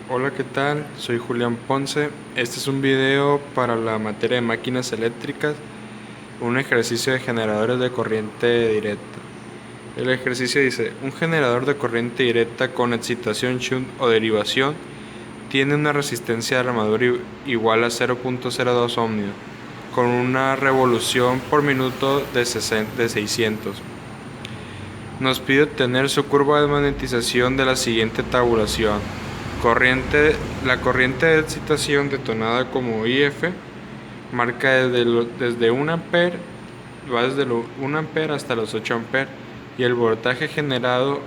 Hola, ¿qué tal? Soy Julián Ponce. Este es un video para la materia de máquinas eléctricas, un ejercicio de generadores de corriente directa. El ejercicio dice, un generador de corriente directa con excitación shunt o derivación tiene una resistencia de armadura igual a 0.02 ohmios, con una revolución por minuto de 600. Nos pide obtener su curva de magnetización de la siguiente tabulación. La corriente de excitación detonada como IF marca desde 1 ampere, va desde 1 ampere hasta los 8 amperes, y el voltaje generado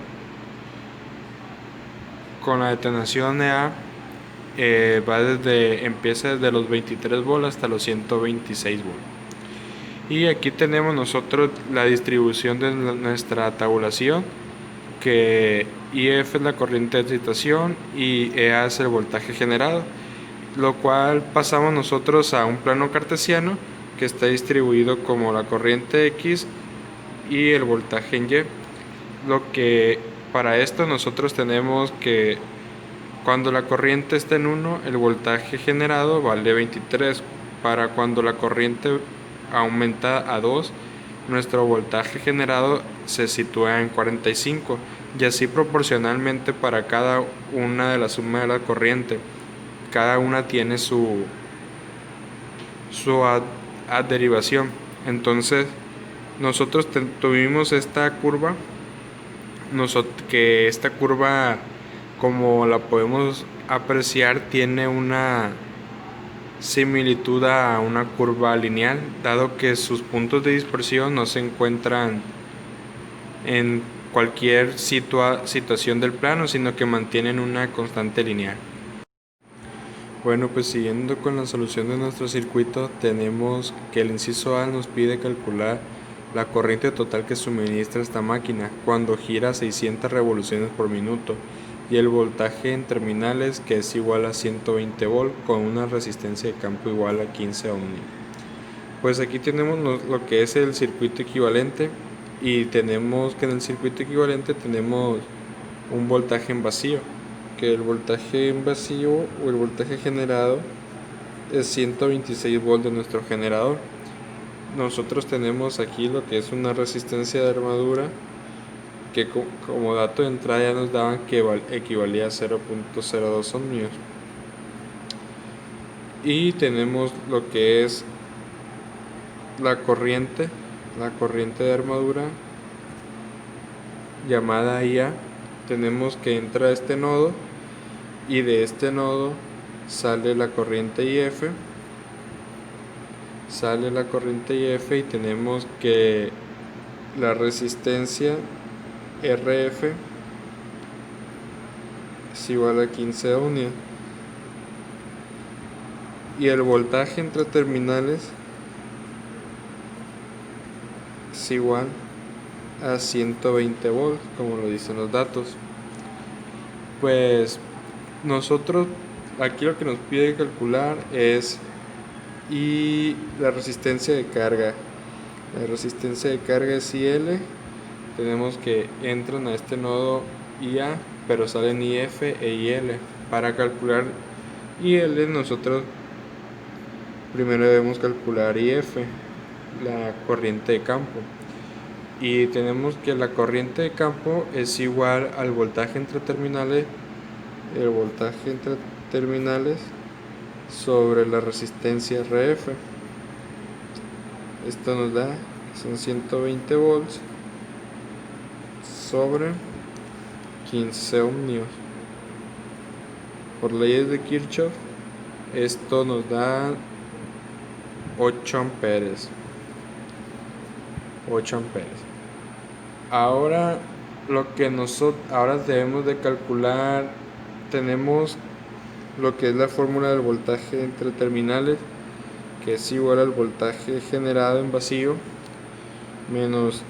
con la detonación EA empieza desde los 23 volts hasta los 126 volts. Y aquí tenemos nosotros la distribución de nuestra tabulación, que IF es la corriente de excitación y EA es el voltaje generado, lo cual pasamos nosotros a un plano cartesiano que está distribuido como la corriente X y el voltaje en Y. Lo que para esto nosotros tenemos que cuando la corriente está en 1, el voltaje generado vale 23. Para cuando la corriente aumenta a 2, nuestro voltaje generado se sitúa en 45, y así proporcionalmente para cada una de las sumas de la corriente. Cada una tiene su derivación. Entonces nosotros tuvimos esta curva, que esta curva, como la podemos apreciar, tiene una similitud a una curva lineal, dado que sus puntos de dispersión no se encuentran en cualquier situación del plano, sino que mantienen una constante lineal. Bueno, pues siguiendo con la solución de nuestro circuito, tenemos que el inciso A nos pide calcular la corriente total que suministra esta máquina cuando gira 600 revoluciones por minuto, y el voltaje en terminales, que es igual a 120 volt con una resistencia de campo igual a 15 ohmios. Pues aquí tenemos lo que es el circuito equivalente, y tenemos que en el circuito equivalente tenemos un voltaje en vacío, que el voltaje en vacío o el voltaje generado es 126 volts de nuestro generador. Nosotros tenemos aquí lo que es una resistencia de armadura, que como dato de entrada ya nos daban que equivalía a 0.02 ohmios. Y tenemos lo que es la corriente de armadura llamada IA. Tenemos que entra a este nodo, y de este nodo sale la corriente IF, y tenemos que la resistencia RF es igual a 15 ohmios, y el voltaje entre terminales es igual a 120 volts, como lo dicen los datos. Pues nosotros aquí lo que nos pide calcular es la resistencia de carga. La resistencia de carga es IL. Tenemos que entran a este nodo IA, pero salen IF e IL. Para calcular IL, nosotros primero debemos calcular IF, la corriente de campo. Y tenemos que la corriente de campo es igual al voltaje entre terminales, el voltaje entre terminales sobre la resistencia RF. Esto nos da, son 120 volts sobre 15 ohmios. Por leyes de Kirchhoff, esto nos da 8 amperes. Ahora ahora debemos de calcular, tenemos lo que es la fórmula del voltaje entre terminales, que es igual al voltaje generado en vacío menos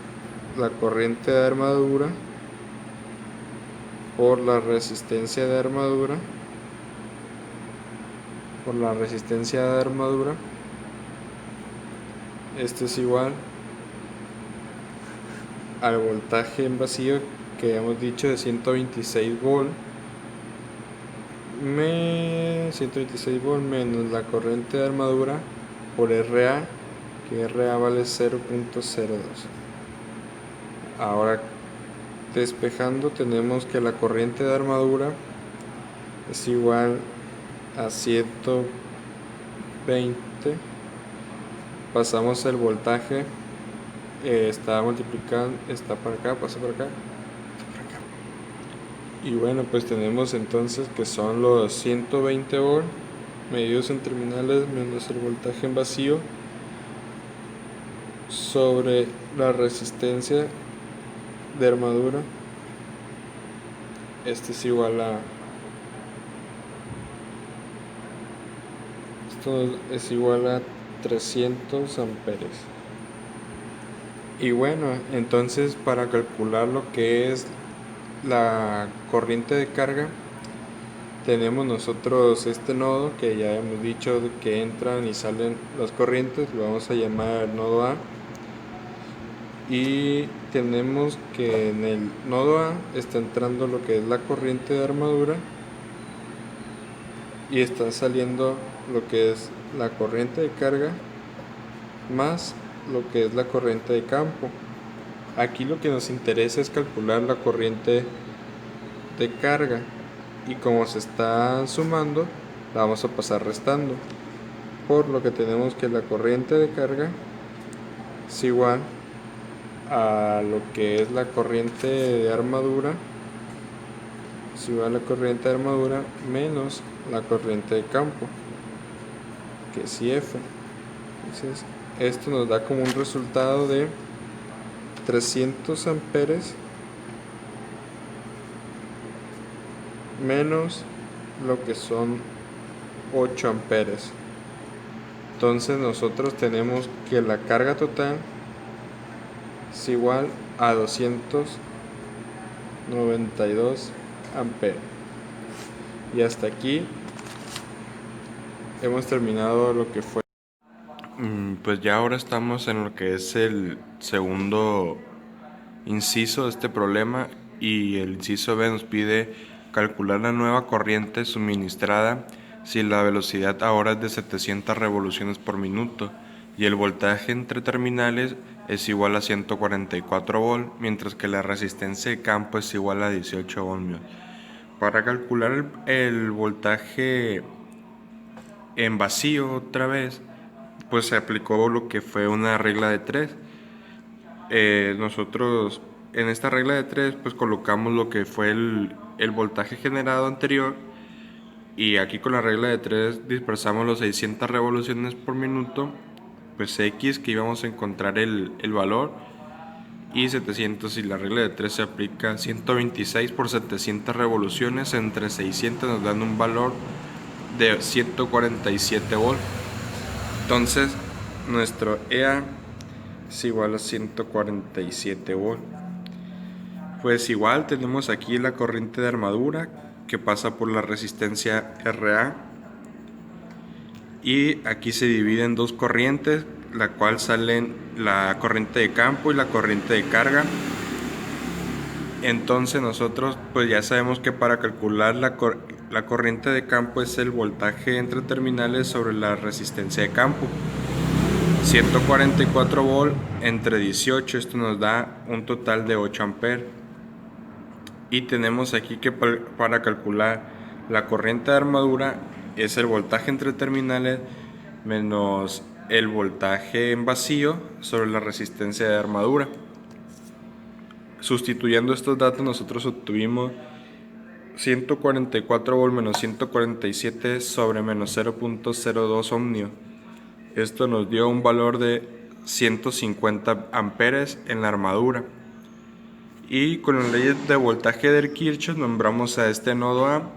la corriente de armadura por la resistencia de armadura Esto es igual al voltaje en vacío, que hemos dicho de 126 volts, 126 volt menos la corriente de armadura por RA, que RA vale 0.02. Ahora, despejando, tenemos que la corriente de armadura es igual a 120. Pasamos el voltaje, está multiplicando, está para acá, pasa para acá. Y bueno, pues tenemos entonces que son los 120 volt medidos en terminales menos el voltaje en vacío sobre la resistencia de armadura. Esto es igual a 300 amperes. Y bueno, entonces para calcular lo que es la corriente de carga, tenemos nosotros este nodo que ya hemos dicho que entran y salen las corrientes, lo vamos a llamar nodo A. Y tenemos que en el nodo A está entrando lo que es la corriente de armadura y está saliendo lo que es la corriente de carga más lo que es la corriente de campo. Aquí lo que nos interesa es calcular la corriente de carga, y como se está sumando, la vamos a pasar restando, por lo que tenemos que la corriente de carga es igual a lo que es la corriente de armadura, menos la corriente de campo, que es IF. Entonces esto nos da como un resultado de 300 amperes menos lo que son 8 amperes. Entonces nosotros tenemos que la carga total es igual a 292 amperes. Y hasta aquí hemos terminado lo que fue. Pues ya ahora estamos en lo que es el segundo inciso de este problema, y el inciso B nos pide calcular la nueva corriente suministrada si la velocidad ahora es de 700 revoluciones por minuto y el voltaje entre terminales es igual a 144 volt, mientras que la resistencia de campo es igual a 18 ohmios. Para calcular el voltaje en vacío otra vez, pues se aplicó lo que fue una regla de 3. Nosotros en esta regla de 3 pues colocamos lo que fue el voltaje generado anterior, y aquí con la regla de 3 dispersamos los 600 revoluciones por minuto, pues X, que íbamos a encontrar el valor, y 700, y la regla de 3 se aplica 126 por 700 revoluciones entre 600 nos dan un valor de 147 volt. Entonces nuestro EA es igual a 147 volt. Pues igual tenemos aquí la corriente de armadura que pasa por la resistencia RA, y aquí se divide en dos corrientes, la cual salen la corriente de campo y la corriente de carga. Entonces nosotros pues ya sabemos que para calcular la corriente de campo es el voltaje entre terminales sobre la resistencia de campo. 144 volt entre 18, esto nos da un total de 8 amperes. Y tenemos aquí que para calcular la corriente de armadura es el voltaje entre terminales menos el voltaje en vacío sobre la resistencia de armadura. Sustituyendo estos datos nosotros obtuvimos 144 volt menos 147 sobre menos 0.02 ohmios. Esto nos dio un valor de 150 amperes en la armadura. Y con la ley de voltaje de Kirchhoff nombramos a este nodo A,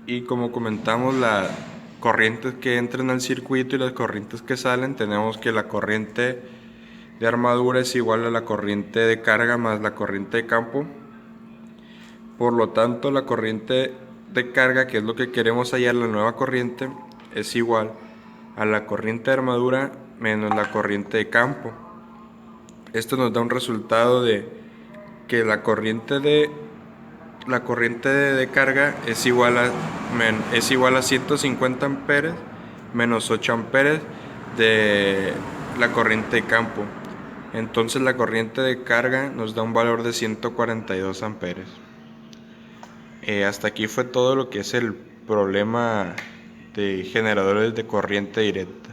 y como comentamos las corrientes que entran al circuito y las corrientes que salen, tenemos que la corriente de armadura es igual a la corriente de carga más la corriente de campo. Por lo tanto, la corriente de carga, que es lo que queremos hallar, la nueva corriente, es igual a la corriente de armadura menos la corriente de campo. Esto nos da un resultado de que la corriente de la corriente de carga es igual a 150 amperes menos 8 amperes de la corriente de campo. Entonces la corriente de carga nos da un valor de 142 amperes. Hasta aquí fue todo lo que es el problema de generadores de corriente directa.